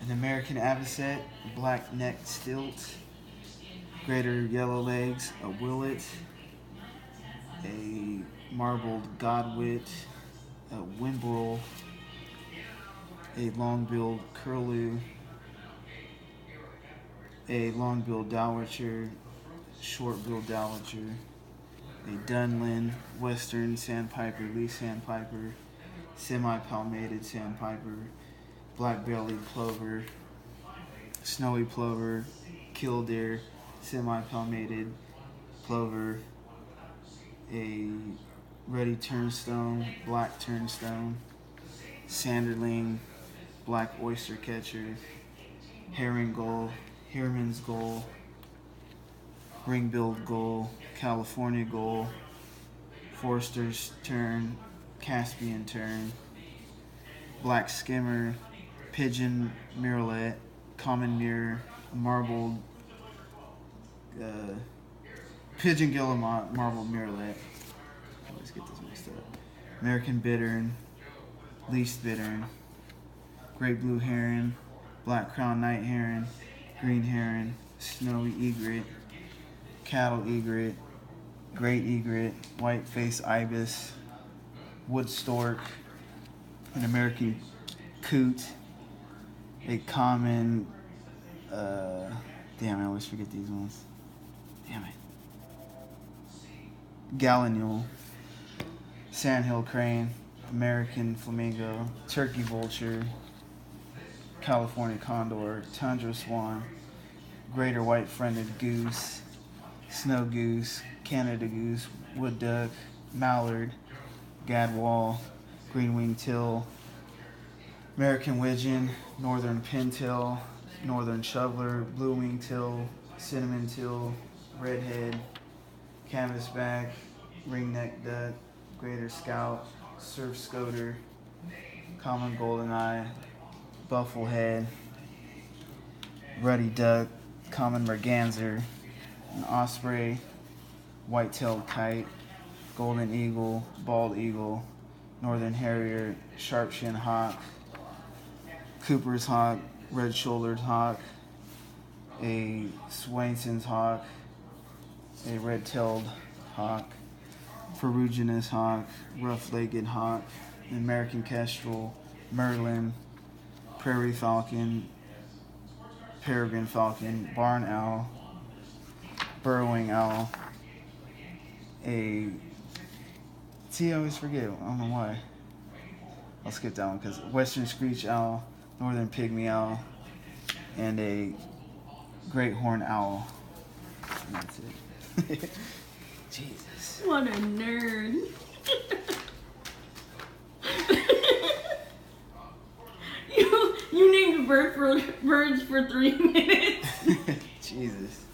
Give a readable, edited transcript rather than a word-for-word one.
an American avocet, black-necked stilt, greater yellow legs, a willet, a marbled godwit, a wimbrel, a long-billed curlew, a long-billed dowitcher, short-billed dowitcher, a dunlin, western sandpiper, leaf sandpiper, semi-palmated sandpiper, black-bellied plover, snowy plover, killdeer, semi-palmated plover, a ruddy turnstone, black turnstone, sanderling, black oyster catcher, herring gull, Herman's gull, ring-billed gull, California gull, Forster's tern, Caspian tern, black skimmer, pigeon murrelet, common mirror, marbled pigeon guillemot, marbled murrelet. I always get this mixed up. American bittern, least bittern, great blue heron, black crowned night heron, green heron, snowy egret, cattle egret, great egret, white-faced ibis, wood stork, an American coot, a common, damn, I always forget these ones. Damn it. Gallinule, sandhill crane, American flamingo, turkey vulture, California condor, tundra swan, greater white-fronted goose, snow goose, Canada goose, wood duck, mallard, gadwall, green-winged teal, American widgeon, northern pintail, northern shoveler, blue-winged teal, cinnamon teal, redhead, canvasback, ring-necked duck, greater scout, surf scoter, common goldeneye, bufflehead, ruddy duck, common merganser, an osprey, white-tailed kite, golden eagle, bald eagle, northern harrier, sharp-shinned hawk, Cooper's hawk, red-shouldered hawk, a Swainson's hawk, a red-tailed hawk, ferruginous hawk, rough-legged hawk, an American kestrel, merlin, prairie falcon, peregrine falcon, barn owl, burrowing owl, I always forget, I don't know why. I'll skip that one because western screech owl, northern pygmy owl, and a great horned owl. And that's it. Jesus. What a nerd. you named birds for 3 minutes. Jesus.